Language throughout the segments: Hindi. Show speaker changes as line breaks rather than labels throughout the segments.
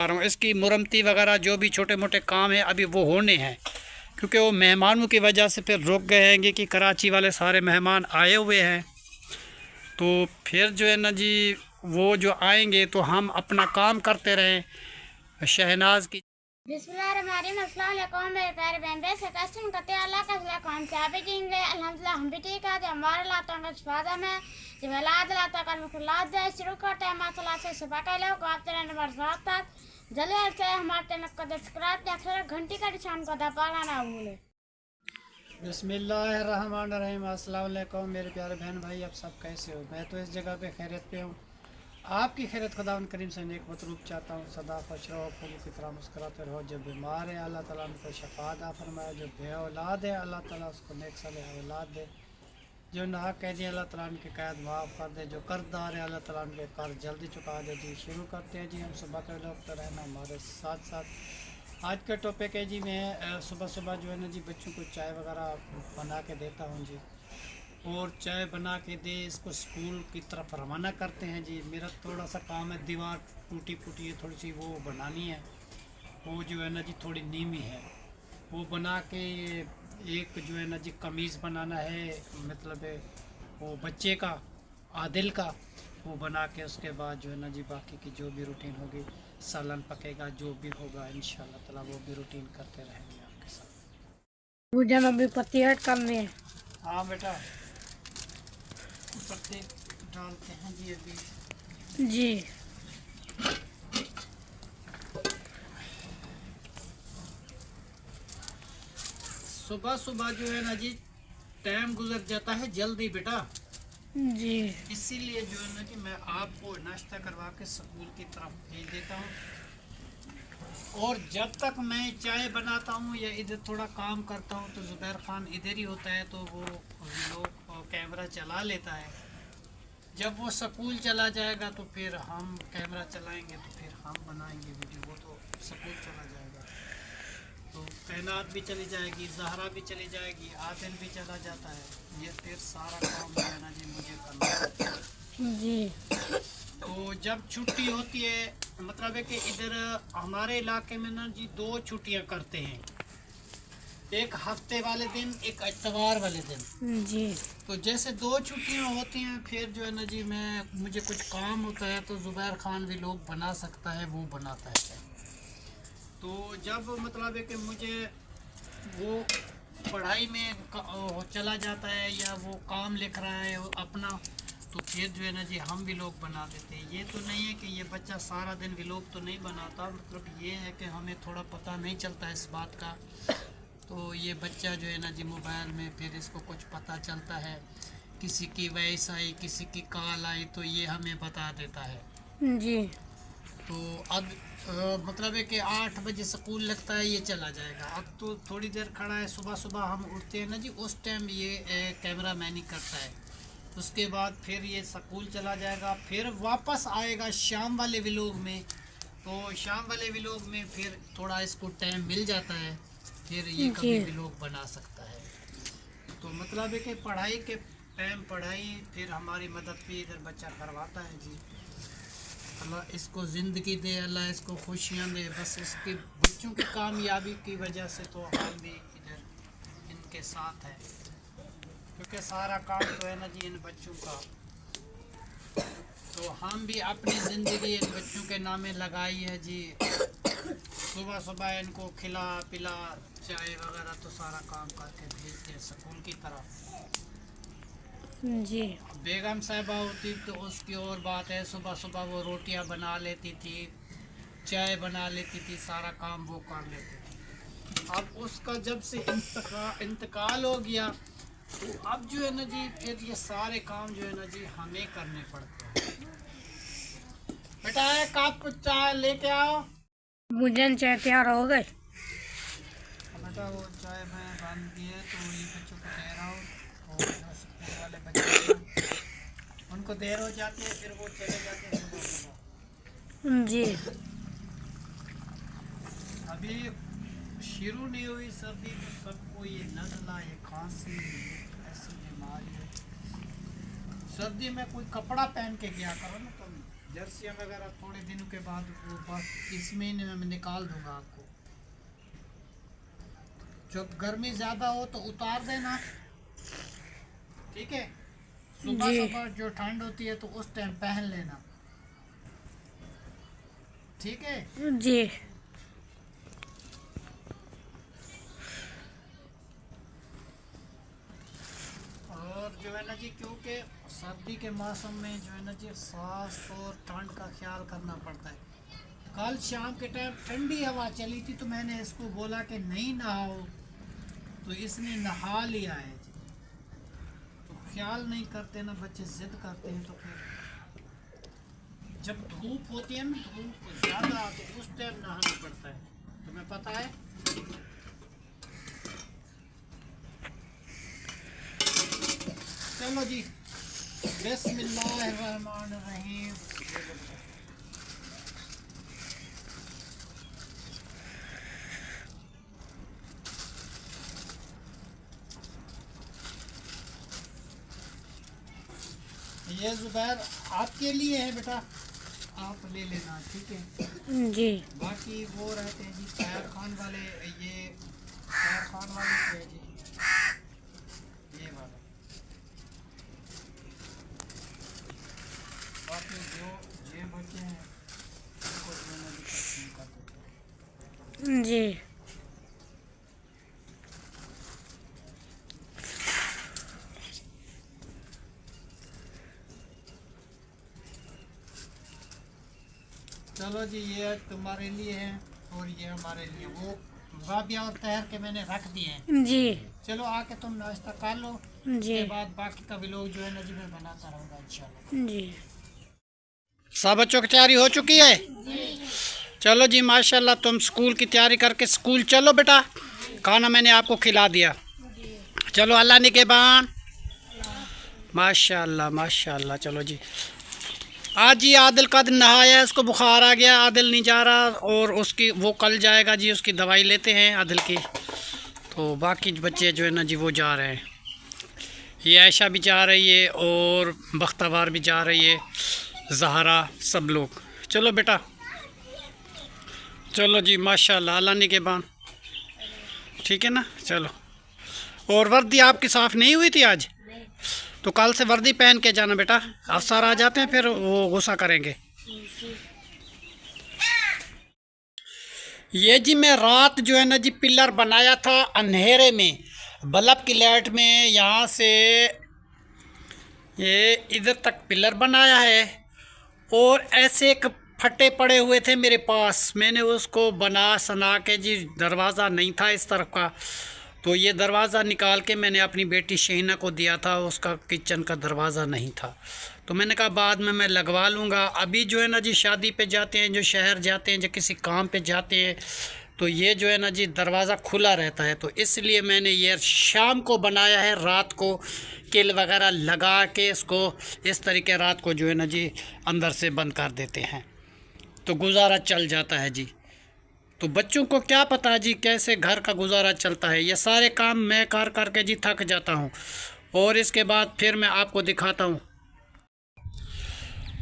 रहा हूँ। इसकी मुरम्मती वगैरह जो भी छोटे मोटे काम है अभी वो होने हैं, क्योंकि वो मेहमानों की वजह से फिर रुक गए हैं कि कराची वाले सारे मेहमान आए हुए हैं। तो फिर जो है ना जी वो जो आएंगे तो हम अपना काम करते रहें। शहनाज की
अस्सलामुअलैकुम मेरे प्यारे बहन से क्वेश्चन करते हैं अल्लाह का काम से आप भी जीएंगे अल्हम्दुलिल्लाह हम भी ठीक है। हमारे लाता का फायदा में जब औलाद लाता कर मुखलात दे शुरू करते हैं माशाल्लाह से सुबह के लोग आप तेरे नंबर 7 तक जल्दी से हमारे चैनल को सब्सक्राइब देख घंटी का निशान को दबाना ना भूले।
बिस्मिल्लाहिर्रहमानिर्रहीम। अस्सलाम वालेकुम मेरे प्यारे बहन भाई, आप सब कैसे हो? मैं तो इस जगह पे खैरियत पे हूँ। आपकी खैरियत खुदावंद करीम से नेक मतलूब चाहता हूँ। सदा खुश रहो, फूल की तरह मुस्कुराते रहो। जो बीमार है अल्लाह ताला उनको शफा अता फरमाए। जो बे औलाद है अल्लाह ताला उसको नेक सालेह औलाद दे। जो नाहक कैदी अल्लाह ताला उनकी कैद माफ़ कर दे। जो कर्जदार है अल्लाह ताला उनके कर्ज जल्दी चुका दे। जी शुरू करते हैं जी हम सुबह के लोग तो रहना हमारे साथ साथ। आज का टॉपिक है जी मैं सुबह सुबह जो है ना जी बच्चों को चाय वगैरह बना के देता हूँ जी, और चाय बना के दे इसको स्कूल की तरफ रवाना करते हैं जी। मेरा थोड़ा सा काम है, दीवार टूटी फूटी है थोड़ी सी, वो बनानी है। वो जो है ना जी थोड़ी नीमी है, वो बना के एक जो है ना जी कमीज़ बनाना है, मतलब वो बच्चे का आदिल का, वो बना के उसके बाद जो है ना जी बाकी की जो भी रूटीन होगी, सालन पकेगा जो भी होगा इंशाल्लाह ताला वो भी रूटीन करते रहेंगे आपके साथ।
मुझे अभी पत्ती ऐड करनी है।
हाँ बेटा, पत्ते डालते हैं जी अभी
जी।
सुबह सुबह जो है ना जी टाइम गुजर जाता है जल्दी बेटा
जी,
इसीलिए जो है ना कि मैं आपको नाश्ता करवा के स्कूल की तरफ भेज देता हूँ। और जब तक मैं चाय बनाता हूँ या इधर थोड़ा काम करता हूँ तो ज़ुबैर खान इधर ही होता है, तो वो लोग कैमरा चला लेता है। जब वो स्कूल चला जाएगा तो फिर हम कैमरा चलाएंगे, तो फिर हम बनाएंगे वीडियो। वो तो स्कूल चला जाएगा तो कैनात भी चली जाएगी, जहरा भी चली जाएगी, आदिल भी चला जाता है। ये फिर सारा काम जो है ना जी मुझे करना है
जी।
तो जब छुट्टी होती है, मतलब है कि इधर हमारे इलाके में ना जी 2 छुट्टियां करते हैं, एक हफ्ते वाले दिन, एक इतवार वाले दिन
जी।
तो जैसे 2 छुट्टियां होती हैं फिर जो है ना जी मुझे कुछ काम होता है तो ज़ुबैर खान भी लोग बना सकता है, वो बनाता है। तो जब मतलब है कि मुझे वो पढ़ाई में चला जाता है या वो काम लिख रहा है अपना, तो फिर जो है ना जी हम भी लोग बना देते हैं। ये तो नहीं है कि ये बच्चा सारा दिन भी लोग तो नहीं बनाता, मतलब ये है कि हमें थोड़ा पता नहीं चलता इस बात का। तो ये बच्चा जो है ना जी मोबाइल में फिर इसको कुछ पता चलता है, किसी की वॉइस आई, किसी की कॉल आई, तो ये हमें बता देता है
जी।
तो अब मतलब है कि 8 बजे स्कूल लगता है, ये चला जाएगा। अब तो थोड़ी देर खड़ा है, सुबह सुबह हम उठते हैं ना जी उस टाइम ये कैमरा मैनिंग करता है। उसके बाद फिर ये स्कूल चला जाएगा, फिर वापस आएगा शाम वाले व्लॉग में। तो शाम वाले व्लॉग में फिर थोड़ा इसको टाइम मिल जाता है, फिर ये कभी व्लॉग बना सकता है। तो मतलब है कि पढ़ाई के टाइम पढ़ाई, फिर हमारी मदद भी इधर बच्चा करवाता है जी। अल्लाह इसको ज़िंदगी दे, अल्लाह इसको खुशियाँ दे। बस इसके बच्चों की कामयाबी की वजह से तो हम भी इधर इनके साथ हैं, क्योंकि सारा काम तो है ना जी इन बच्चों का। तो हम भी अपनी ज़िंदगी इन बच्चों के नामे लगाई है जी। सुबह सुबह इनको खिला पिला चाय वगैरह तो सारा काम करके भेजते हैं स्कूल की तरफ।
जी।
बेगम साहिबा होती तो उसकी और बात है, सुबह सुबह वो रोटियां बना लेती थी, चाय बना लेती थी, सारा काम वो कर लेती थी। अब उसका जब से इंतकाल हो गया तो अब जो है ना जी फिर ये सारे काम जो है ना जी हमें करने पड़ते हैं। बेटा एक कप चाय लेके आओ।
मुझे चाय तैयार हो गए।
बेटा वो चाय मैं बन दिए तो ये बच्चों को दे रहा हूँ, और जो स्कूल वाले बच्चे उनको देर हो जाती है, फिर वो चले जाते हैं सुबह सुबह।
जी।
अभी शुरू नहीं हुई सर्दी तो सबको ये नज़ला, ये खांसी, ऐसी बीमारी है। सर्दी में कोई कपड़ा पहन के गया करो ना तुम, जर्सियाँ वगैरह थोड़े दिनों के बाद वो बस इस महीने में मैं निकाल दूंगा आपको। जब गर्मी ज़्यादा हो तो उतार देना, ठीक है। सुबह सुबह जो ठंड होती है तो उस टाइम पहन लेना, ठीक है
जी।
और जो है ना जी, क्योंकि सर्दी के मौसम में जो है ना जी सांस और ठंड का ख्याल करना पड़ता है। कल शाम के टाइम ठंडी हवा चली थी तो मैंने इसको बोला कि नहीं नहाओ, तो इसने नहा लिया है जी। तो ख्याल नहीं करते ना बच्चे, जिद करते हैं। तो फिर जब धूप होती है ना, धूप ज़्यादा, तो उस टाइम नहाना पड़ता है, तुम्हें पता है। चलो जी, बिस्मिल्लाहिर्रहमानिर्रहीम। ये जुबैर आपके लिए है बेटा, आप ले लेना, ठीक है
जी।
बाकी वो रहते हैं जी ताहिर खान वाले, ये ताहिर खान वाले है जी, ये वाला। बाकी जो ये बच्चे हैं उनको जो है ना तकसीम कर देते हैं।
जी।
चलो जी, ये तुम्हारे लिए है और ये हमारे लिए। वो बाबिया और तहर के मैंने रख दिए हैं।
जी।
चलो आके तुम नाश्ता कर लो,
जी।
उसके बाद बाकी का व्लॉग जो है ना जी मैं बनाता रहूँगा इंशाल्लाह।
जी।
सब बच्चों की तैयारी हो चुकी है? चलो जी माशाल्लाह, तुम स्कूल की तैयारी करके स्कूल चलो बेटा। खाना मैंने आपको खिला दिया। चलो अल्लाह निगहबान। माशाल्लाह माशाल्लाह। चलो जी, आज जी आदिल का दिन नहाया है, उसको बुखार आ गया, आदिल नहीं जा रहा, और उसकी वो कल जाएगा जी, उसकी दवाई लेते हैं आदिल की। तो बाकी बच्चे जो है ना जी वो जा रहे हैं, ये आयशा भी जा रही है और बख्तावार भी जा रही है, ज़हरा, सब लोग। चलो बेटा, चलो जी माशाल्लाह, अल्लाह निगहबान, ठीक है ना। चलो, और वर्दी आपकी साफ़ नहीं हुई थी आज, तो कल से वर्दी पहन के जाना बेटा, अफसर आ जाते हैं फिर वो गुस्सा करेंगे। ये जी मैं रात जो है ना जी पिलर बनाया था अंधेरे में, बल्ब की लाइट में, यहाँ से ये इधर तक पिलर बनाया है, और ऐसे एक फटे पड़े हुए थे मेरे पास, मैंने उसको बना सना के जी, दरवाज़ा नहीं था इस तरफ का, तो ये दरवाज़ा निकाल के मैंने अपनी बेटी शहीना को दिया था, उसका किचन का दरवाज़ा नहीं था, तो मैंने कहा बाद में मैं लगवा लूँगा। अभी जो है ना जी शादी पे जाते हैं, जो शहर जाते हैं, जो किसी काम पे जाते हैं, तो ये जो है ना जी दरवाज़ा खुला रहता है, तो इसलिए मैंने ये शाम को बनाया है, रात को किल वगैरह लगा के इसको इस तरीके रात को जो है ना जी अंदर से बंद कर देते हैं, तो गुजारा चल जाता है जी। तो बच्चों को क्या पता जी कैसे घर का गुजारा चलता है, ये सारे काम मैं कर करके जी थक जाता हूँ, और इसके बाद फिर मैं आपको दिखाता हूँ।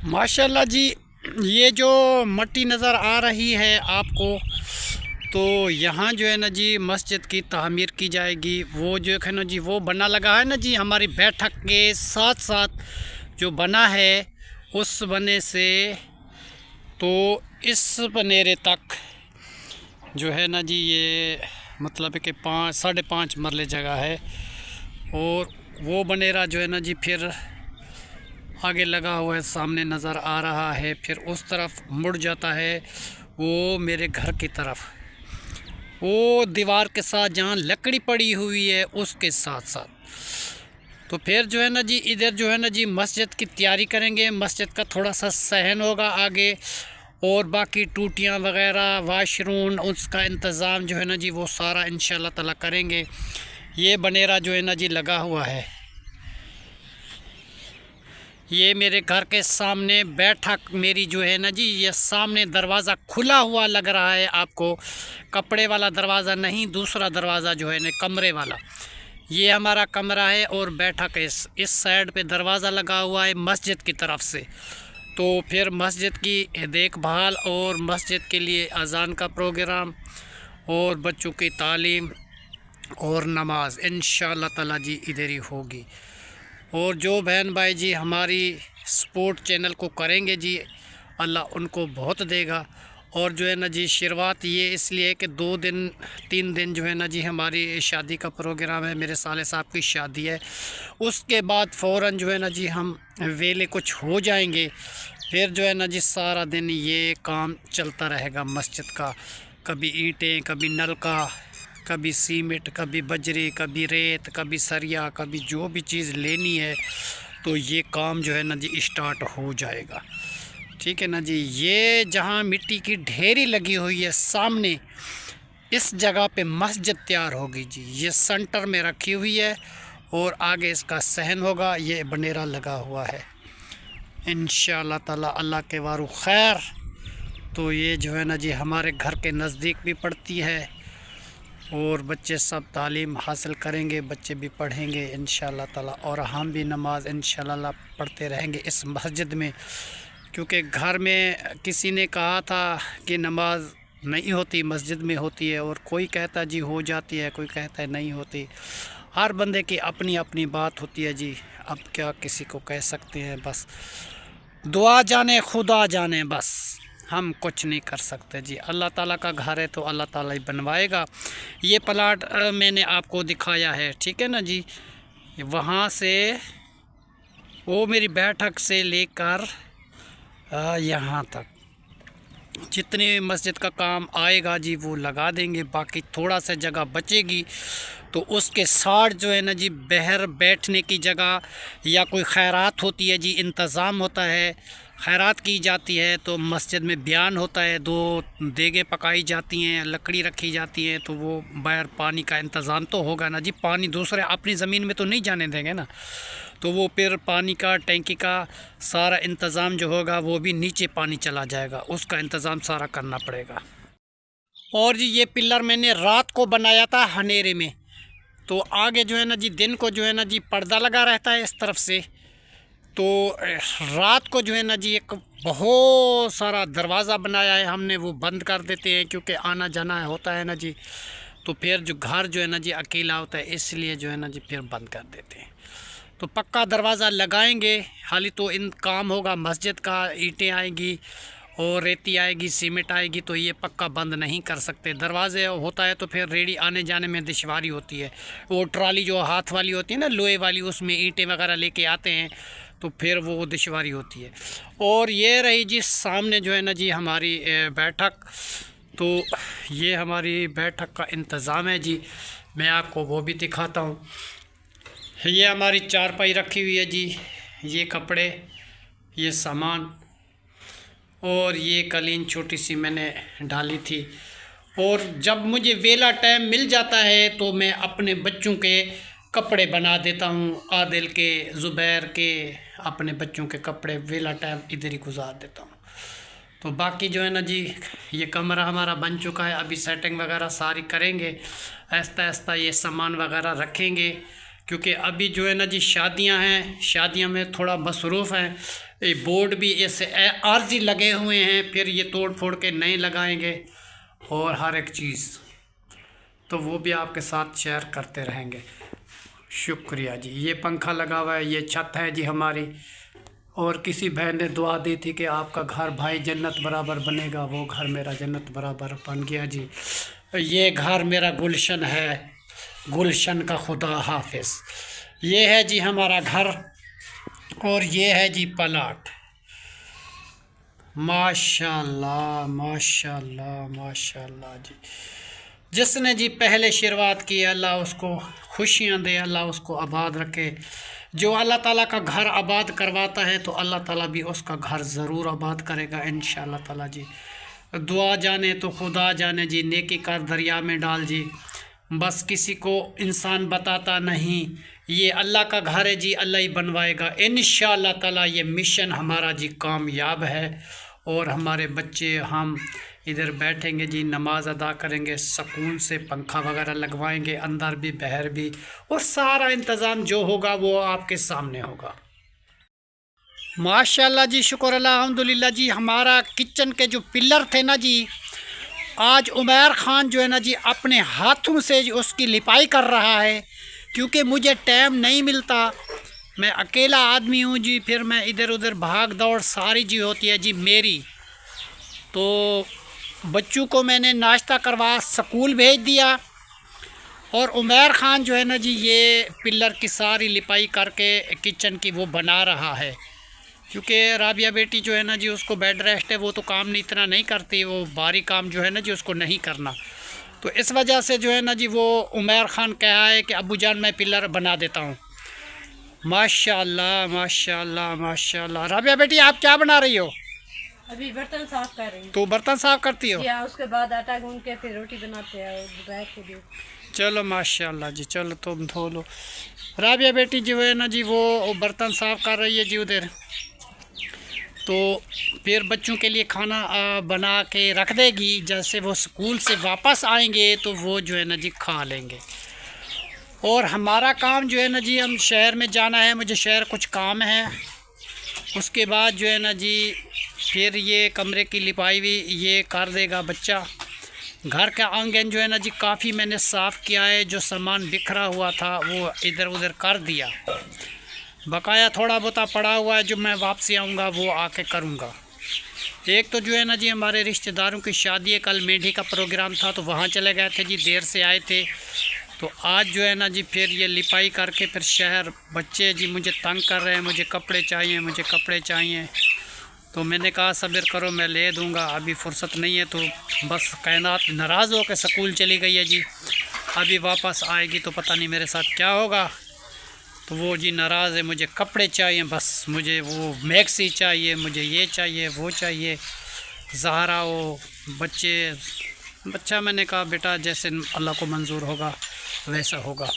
माशाल्लाह जी, ये जो मट्टी नज़र आ रही है आपको, तो यहाँ जो है ना जी मस्जिद की तामीर की जाएगी। वो जो है ना जी वो बना लगा है ना जी, हमारी बैठक के साथ साथ जो बना है, उस बने से तो इस बनेरे तक जो है ना जी, ये मतलब है कि 5.5 मरले जगह है, और वो बनेरा जो है ना जी फिर आगे लगा हुआ है, सामने नज़र आ रहा है, फिर उस तरफ मुड़ जाता है वो मेरे घर की तरफ, वो दीवार के साथ जहाँ लकड़ी पड़ी हुई है उसके साथ साथ। तो फिर जो है ना जी इधर जो है ना जी मस्जिद की तैयारी करेंगे, मस्जिद का थोड़ा सा सहन होगा आगे, और बाकी टूटियाँ वगैरह, वाशरूम, उसका इंतज़ाम जो है ना जी वो सारा इंशाल्लाह ताला करेंगे। ये बनेरा जो है ना जी लगा हुआ है, ये मेरे घर के सामने बैठक मेरी जो है ना जी, ये सामने दरवाज़ा खुला हुआ लग रहा है आपको, कपड़े वाला दरवाज़ा नहीं, दूसरा दरवाज़ा जो है ना कमरे वाला, ये हमारा कमरा है, और बैठक इस साइड पे दरवाज़ा लगा हुआ है मस्जिद की तरफ से। तो फिर मस्जिद की देखभाल और मस्जिद के लिए अज़ान का प्रोग्राम और बच्चों की तालीम और नमाज इंशाअल्लाह ताला जी इधर ही होगी। और जो बहन भाई जी हमारी सपोर्ट चैनल को करेंगे जी, अल्लाह उनको बहुत देगा। और जो है ना जी शुरुआत ये इसलिए कि 2 दिन 3 दिन जो है ना जी हमारी शादी का प्रोग्राम है, मेरे साले साहब की शादी है। उसके बाद फ़ौरन जो है ना जी हम वेले कुछ हो जाएंगे, फिर जो है ना जी सारा दिन ये काम चलता रहेगा मस्जिद का। कभी ईंटें, कभी नलका, कभी सीमेंट, कभी बजरी, कभी रेत, कभी सरिया, कभी जो भी चीज़ लेनी है तो ये काम जो है ना जी स्टार्ट हो जाएगा। ठीक है ना जी। ये जहाँ मिट्टी की ढेरी लगी हुई है सामने, इस जगह पे मस्जिद तैयार होगी जी। ये सेंटर में रखी हुई है और आगे इसका सहन होगा। ये बनेरा लगा हुआ है इंशाअल्लाह ताला, अल्लाह के वारू खैर। तो ये जो है ना जी हमारे घर के नज़दीक भी पड़ती है और बच्चे सब तालीम हासिल करेंगे, बच्चे भी पढ़ेंगे इंशाअल्लाह ताला, और हम भी नमाज इंशाअल्लाह पढ़ते रहेंगे इस मस्जिद में। क्योंकि घर में किसी ने कहा था कि नमाज नहीं होती, मस्जिद में होती है, और कोई कहता जी हो जाती है, कोई कहता है नहीं होती। हर बंदे की अपनी अपनी बात होती है जी। अब क्या किसी को कह सकते हैं, बस दुआ जाने खुदा जाने, बस हम कुछ नहीं कर सकते जी। अल्लाह ताला का घर है तो अल्लाह ताला ही बनवाएगा। ये प्लाट मैंने आपको दिखाया है, ठीक है ना जी। वहाँ से वो मेरी बैठक से लेकर यहाँ तक जितने मस्जिद का काम आएगा जी वो लगा देंगे। बाकी थोड़ा सा जगह बचेगी तो उसके साथ जो है ना जी बहर बैठने की जगह या कोई खैरात होती है जी, इंतज़ाम होता है, खैरात की जाती है तो मस्जिद में बयान होता है, 2 देगे पकाई जाती हैं, लकड़ी रखी जाती है, तो वो बाहर पानी का इंतज़ाम तो होगा ना जी। पानी दूसरे अपनी ज़मीन में तो नहीं जाने देंगे ना, तो वो फिर पानी का टैंकी का सारा इंतज़ाम जो होगा वो भी नीचे पानी चला जाएगा, उसका इंतज़ाम सारा करना पड़ेगा। और जी ये पिलर मैंने रात को बनाया था हनेरे में, तो आगे जो है ना जी दिन को जो है ना जी पर्दा लगा रहता है इस तरफ से, तो रात को जो है ना जी एक बहुत सारा दरवाज़ा बनाया है हमने, वो बंद कर देते हैं क्योंकि आना जाना होता है ना जी। तो फिर जो घर जो है ना जी अकेला होता है, इसलिए जो है ना जी फिर बंद कर देते हैं। तो पक्का दरवाज़ा लगाएंगे, हाली तो इन काम होगा मस्जिद का, ईंटें आएगी और रेती आएगी, सीमेंट आएगी, तो ये पक्का बंद नहीं कर सकते। दरवाजे होता है तो फिर रेडी आने जाने में दुश्वारी होती है। वो ट्राली जो हाथ वाली होती है ना, लोहे वाली, उसमें ईंटें वगैरह लेके आते हैं तो फिर वो दुश्वारी होती है। और ये रही जी सामने जो है ना जी हमारी बैठक, तो ये हमारी बैठक का इंतज़ाम है जी। मैं आपको वो भी दिखाता हूँ। ये हमारी चारपाई रखी हुई है जी, ये कपड़े, ये सामान, और ये कालीन छोटी सी मैंने डाली थी। और जब मुझे वेला टाइम मिल जाता है तो मैं अपने बच्चों के कपड़े बना देता हूँ, आदिल के, ज़ुबैर के, अपने बच्चों के कपड़े वेला टाइम इधर ही गुजार देता हूँ। तो बाकी जो है ना जी ये कमरा हमारा बन चुका है, अभी सेटिंग वगैरह सारी करेंगे, आहिस्ता आहिस्ता ये सामान वगैरह रखेंगे, क्योंकि अभी जो है ना जी शादियां हैं, शादियों में थोड़ा मसरूफ़ हैं। ये बोर्ड भी ऐसे आर्जी लगे हुए हैं, फिर ये तोड़ फोड़ के नए लगाएंगे और हर एक चीज़, तो वो भी आपके साथ शेयर करते रहेंगे। शुक्रिया जी। ये पंखा लगा हुआ है, ये छत है जी हमारी, और किसी बहन ने दुआ दी थी कि आपका घर भाई जन्नत बराबर बनेगा, वो घर मेरा जन्नत बराबर बन गया जी। ये घर मेरा गुलशन है, गुलशन का खुदा हाफिज़। ये है जी हमारा घर और ये है जी प्लाट। माशाल्लाह माशाल्लाह माशाल्लाह जी। जिसने जी पहले शुरुआत की, अल्लाह उसको खुशियाँ दे, अल्लाह उसको आबाद रखे। जो अल्लाह ताला का घर आबाद करवाता है तो अल्लाह ताला भी उसका घर ज़रूर आबाद करेगा इंशाअल्लाह ताला जी। दुआ जाने तो खुदा जाने जी, नेकी कर दरिया में डाल जी। बस किसी को इंसान बताता नहीं, ये अल्लाह का घर है जी, अल्लाह ही बनवाएगा इंशाअल्लाह ताला। ये मिशन हमारा जी कामयाब है और हमारे बच्चे, हम इधर बैठेंगे जी, नमाज अदा करेंगे सुकून से, पंखा वगैरह लगवाएंगे, अंदर भी बाहर भी, और सारा इंतज़ाम जो होगा वो आपके सामने होगा। माशाल्लाह जी, शुक्र अल्हम्दुलिल्लाह जी। हमारा किचन के जो पिलर थे ना जी, आज उमर ख़ान जो है ना जी अपने हाथों से उसकी लिपाई कर रहा है, क्योंकि मुझे टाइम नहीं मिलता। मैं अकेला आदमी हूँ जी, फिर मैं इधर उधर भाग दौड़ सारी जी होती है जी मेरी। तो बच्चों को मैंने नाश्ता करवा स्कूल भेज दिया, और उमर ख़ान जो है ना जी ये पिलर की सारी लिपाई करके किचन की वो बना रहा है, क्योंकि राबिया बेटी जो है ना जी उसको बेड रेस्ट है, वो तो काम नहीं इतना नहीं करती, वो भारी काम जो है ना जी उसको नहीं करना। तो इस वजह से जो है ना जी वो उमर ख़ान कहा है कि अब्बू जान मैं पिलर बना देता हूँ। माशाल्लाह माशाल्लाह माशाल्लाह। राबिया बेटी आप क्या बना रही हो?
अभी बर्तन साफ कर रही हूँ।
तो बर्तन साफ करती हो?
या उसके बाद आटा गूंद के फिर रोटी बनाते हैं दोपहर के लिए।
चलो माशाल्लाह जी, चलो तुम धो लो। राबिया बेटी जो है ना जी वो बर्तन साफ कर रही है जी उधर, तो फिर बच्चों के लिए खाना बना के रख देगी। जैसे वो स्कूल से वापस आएंगे तो वो जो है ना जी खा लेंगे। और हमारा काम जो है ना जी, हम शहर में जाना है, मुझे शहर कुछ काम है। उसके बाद जो है ना जी फिर ये कमरे की लिपाई भी ये कर देगा बच्चा। घर का आंगन जो है ना जी काफ़ी मैंने साफ़ किया है, जो सामान बिखरा हुआ था वो इधर उधर कर दिया। बकाया थोड़ा बहुत पड़ा हुआ है, जो मैं वापसी आऊँगा वो आके करूँगा। एक तो जो है ना जी हमारे रिश्तेदारों की शादी है, कल मेढी का प्रोग्राम था तो वहाँ चले गए थे जी, देर से आए थे। तो आज जो है ना जी फिर ये लिपाई करके फिर शहर, बच्चे जी मुझे तंग कर रहे हैं, मुझे कपड़े चाहिए, मुझे कपड़े चाहिए। तो मैंने कहा सब्र करो मैं ले दूँगा, अभी फ़ुर्सत नहीं है। तो बस कायनात नाराज़ होकर स्कूल चली गई है जी, अभी वापस आएगी तो पता नहीं मेरे साथ क्या होगा। तो वो जी नाराज़ है, मुझे कपड़े चाहिए, बस मुझे वो मैक्सी चाहिए, मुझे ये चाहिए वो चाहिए। ज़हरा वो बच्चा मैंने कहा बेटा जैसे अल्लाह को मंजूर होगा वैसा होगा।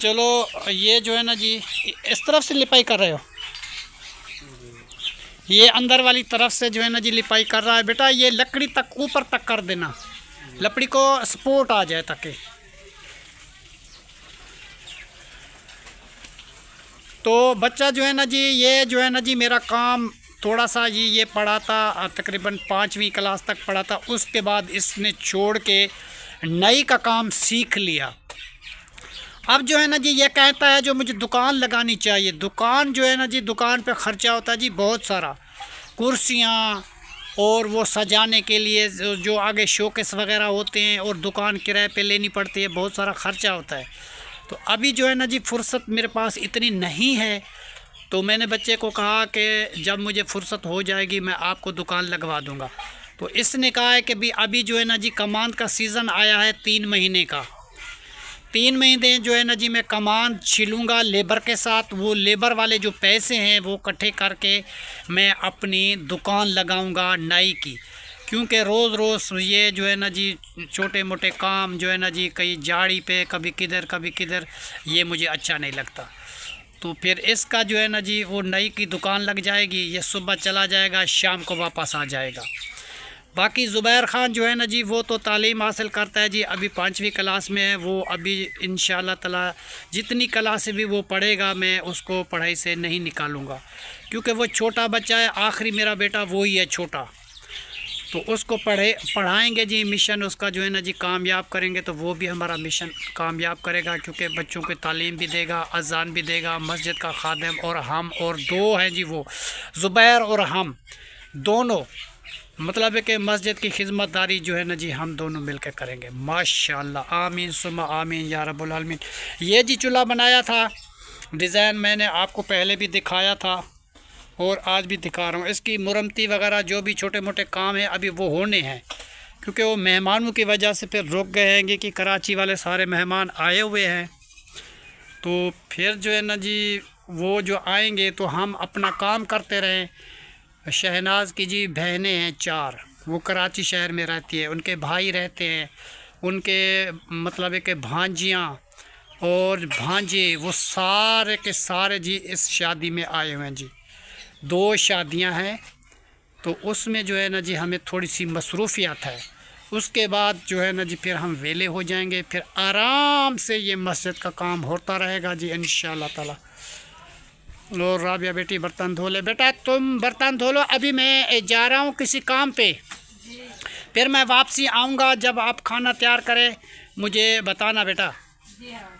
चलो ये जो है ना जी इस तरफ से लिपाई कर रहे हो, ये अंदर वाली तरफ से जो है ना जी लिपाई कर रहा है बेटा। ये लकड़ी तक ऊपर तक कर देना, लकड़ी को सपोर्ट आ जाए ताकि। तो बच्चा जो है ना जी ये जो है ना जी मेरा काम थोड़ा सा ये पढ़ा था, तकरीबन 5वीं क्लास तक पढ़ा था। उसके बाद इसने छोड़ के नई का काम सीख लिया। अब जो है ना जी ये कहता है जो मुझे दुकान लगानी चाहिए। दुकान जो है ना जी, दुकान पे ख़र्चा होता है जी बहुत सारा, कुर्सियाँ और वो सजाने के लिए जो आगे शोकेस वगैरह होते हैं, और दुकान किराए पे लेनी पड़ती है, बहुत सारा ख़र्चा होता है। तो अभी जो है ना जी फ़ुर्सत मेरे पास इतनी नहीं है। तो मैंने बच्चे को कहा कि जब मुझे फ़ुर्सत हो जाएगी मैं आपको दुकान लगवा दूंगा। तो इसने कहा है कि भी अभी जो है ना जी कमान का सीज़न आया है 3 महीने का। 3 महीने जो है ना जी मैं कमान छिलूँगा लेबर के साथ। वो लेबर वाले जो पैसे हैं वो इकट्ठे करके मैं अपनी दुकान लगाऊंगा नाई की, क्योंकि रोज़ रोज़ ये जो है ना जी छोटे मोटे काम जो है ना जी, कहीं झाड़ी पे कभी किधर, ये मुझे अच्छा नहीं लगता। तो फिर इसका जो है ना जी वो नई की दुकान लग जाएगी। ये सुबह चला जाएगा, शाम को वापस आ जाएगा। बाकी ज़ुबैर ख़ान जो है ना जी वो तो तालीम हासिल करता है जी, अभी 5वीं क्लास में है वो। अभी इंशाअल्लाह ताला जितनी क्लास भी वो पढ़ेगा मैं उसको पढ़ाई से नहीं निकालूँगा, क्योंकि वो छोटा बच्चा है। आखिरी मेरा बेटा वो ही है छोटा, तो उसको पढ़ाएंगे जी। मिशन उसका जो है ना जी कामयाब करेंगे तो वो भी हमारा मिशन कामयाब करेगा, क्योंकि बच्चों को तालीम भी देगा, अजान भी देगा, मस्जिद का खादिम। और हम और 2 हैं जी, वो ज़ुबैर और हम दोनों, मतलब है कि मस्जिद की खिदमतदारी जो है ना जी हम दोनों मिलकर करेंगे। माशाल्लाह, आमीन सुम्मा आमीन या रब्बुल आलमीन। ये जी चूल्हा बनाया था, डिज़ाइन मैंने आपको पहले भी दिखाया था और आज भी दिखा रहा हूँ। इसकी मुरम्मती वगैरह जो भी छोटे मोटे काम हैं अभी वो होने हैं, क्योंकि वो मेहमानों की वजह से फिर रुक गए हैं कि कराची वाले सारे मेहमान आए हुए हैं। तो फिर जो है ना जी वो जो आएंगे तो हम अपना काम करते रहें। शहनाज की जी बहनें हैं 4, वो कराची शहर में रहती है, उनके भाई रहते हैं, उनके मतलब है कि भांजियाँ और भांजे, वो सारे के सारे जी इस शादी में आए हुए हैं जी। 2 शादियां हैं, तो उसमें जो है ना जी हमें थोड़ी सी मसरूफियत है। उसके बाद जो है ना जी फिर हम वेले हो जाएंगे, फिर आराम से ये मस्जिद का काम होता रहेगा जी इंशाअल्लाह ताला। और राबिया बेटी बर्तन धो ले। बेटा तुम बर्तन धो लो, अभी मैं जा रहा हूँ किसी काम पे, फिर मैं वापसी आऊँगा। जब आप खाना तैयार करें मुझे बताना बेटा।
जी हाँ।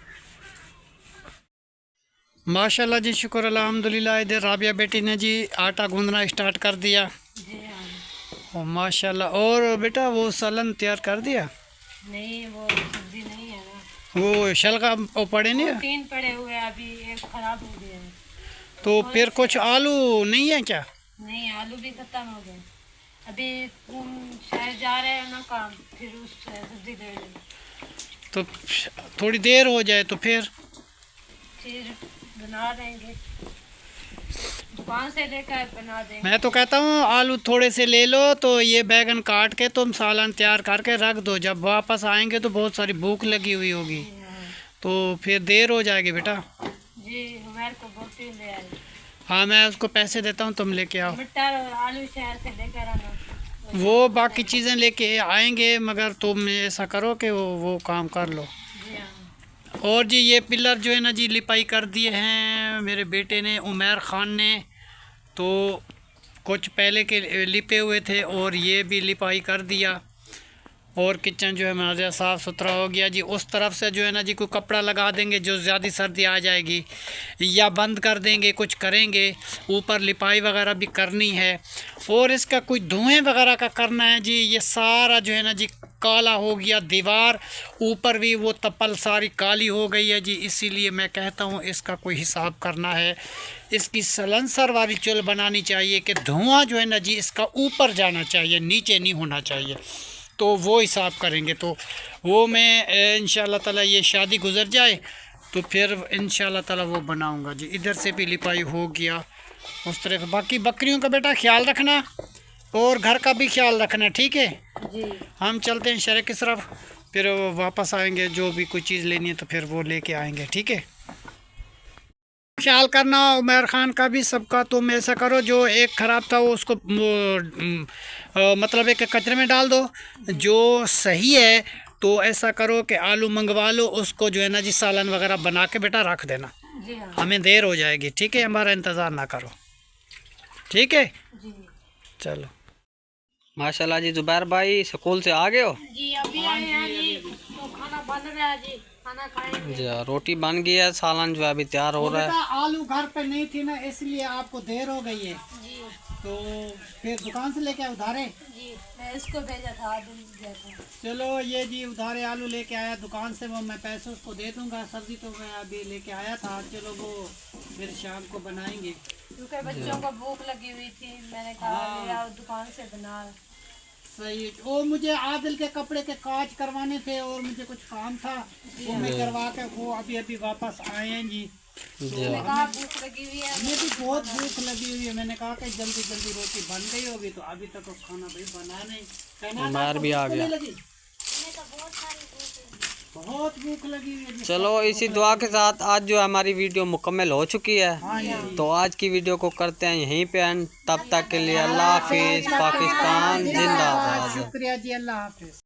माशाल्लाह जी, शुक्र अल्हम्दुलिल्लाह। इधर राबिया बेटी ने जी आटा गूंदना स्टार्ट कर दिया।
जी हाँ।
ओ माशाल्लाह। और बेटा वो सालन तैयार कर दिया?
नहीं, वो सब्जी नहीं है ना,
वो शलगा वो पड़े नहीं है?
3 पड़े हुए हैं, अभी एक खराब हो गया है।
तो फिर कुछ आलू नहीं है क्या?
नहीं, आलू भी खत्म हो गए। अभी शायद जा रहे हैं ना काम, फिर उस सब्जी ले लेंगे।
तो थोड़ी देर हो जाए तो फिर
बना देंगे, दुकान से लेकर बना देंगे।
मैं तो कहता हूँ आलू थोड़े से ले लो, तो ये बैगन काट के तुम सालन तैयार करके रख दो। जब वापस आएंगे तो बहुत सारी भूख लगी हुई होगी, तो फिर देर हो जाएगी बेटा।
जी, उमर को बोलती ले आई।
हाँ, मैं उसको पैसे देता हूँ, तुम लेके आओ।
मटर और आलू शहर से लेकर आना।
वो बाकी चीज़ें लेके आएंगे, मगर तुम ऐसा करो कि वो काम कर लो।
जी हाँ।
और जी ये पिलर जो है ना जी लिपाई कर दिए हैं मेरे बेटे ने, उमर ख़ान ने। तो कुछ पहले के लिपे हुए थे और ये भी लिपाई कर दिया। और किचन जो है हमारा साफ़ सुथरा हो गया जी। उस तरफ से जो है ना जी कोई कपड़ा लगा देंगे, जो ज़्यादा सर्दी आ जाएगी, या बंद कर देंगे, कुछ करेंगे। ऊपर लिपाई वगैरह भी करनी है, और इसका कोई धुएँ वगैरह का करना है जी। ये सारा जो है ना जी काला हो गया, दीवार ऊपर भी वो तपल सारी काली हो गई है जी। इसीलिए मैं कहता हूँ इसका कोई हिसाब करना है। इसकी सलेंसर वाली चुल बनानी चाहिए कि धुआं जो है ना जी इसका ऊपर जाना चाहिए, नीचे नहीं होना चाहिए। तो वो हिसाब करेंगे। तो वो मैं इंशाल्लाह ताला ये शादी गुजर जाए तो फिर इंशाल्लाह ताला वो बनाऊंगा जी। इधर से भी लिपाई हो गया उस तरफ। बाकी बकरियों का बेटा ख्याल रखना और घर का भी ख्याल रखना, ठीक है?
जी।
हम चलते हैं शहर की तरफ, फिर वापस आएंगे। जो भी कोई चीज़ लेनी है तो फिर वो लेके आएंगे, ठीक है? ख्याल करना उमर ख़ान का भी, सबका। तुम ऐसा करो, जो एक ख़राब था वो उसको मतलब एक कचरे में डाल दो। जो सही है तो ऐसा करो कि आलू मंगवा लो, उसको जो है ना जी सालन वगैरह बना के बेटा रख देना।
जी हाँ।
हमें देर हो जाएगी, ठीक है? हमारा इंतज़ार ना करो, ठीक है?
जी।
चलो।
माशाल्लाह जी, जुबैर भाई स्कूल से आ गए हो?
जी, अभी आए हैं जी, तो खाना बन रहा है जी, खाना खाएंगे।
जी, रोटी बन गई है, सालन जो है अभी तैयार हो रहा है।
बेटा आलू घर पे नहीं थी ना, इसलिए आपको देर हो गई है।
जी।
तो फिर दुकान से लेके उधारे।
जी, मैं इसको भेजा था आदमी जैसा।
चलो ये जी उधारे आलू लेके आया दुकान से, वो मैं पैसे उसको दे दूंगा। सब्जी तो मैं अभी लेके आया था, चलो वो फिर शाम को बनाएंगे।
क्योंकि बच्चों को भूख लगी हुई थी, मैंने कहा ले आओ दुकान से बना।
सही है। वो मुझे आदिल के कपड़े के काज करवाने थे और मुझे कुछ काम था, वो मैं करवा के वो अभी अभी वापस आए हैं जी।
मैंने कहा भूख लगी हुई है।
हमें भी बहुत भूख लगी हुई है। मैंने कहा कि जल्दी जल्दी रोटी बन गई होगी, तो अभी तक वो खाना भाई बना नहीं।
उमर भी आ गया।
बहुत भूख लगी हुई है।
चलो, इसी दुआ के साथ आज जो हमारी वीडियो मुकम्मल हो चुकी है। तो आज की वीडियो को करते हैं यहीं पे एंड। तब तक के लिए अल्लाह हाफिज़। पाकिस्तान जिंदाबाद।
शुक्रिया जी, अल्लाह हाफिज़।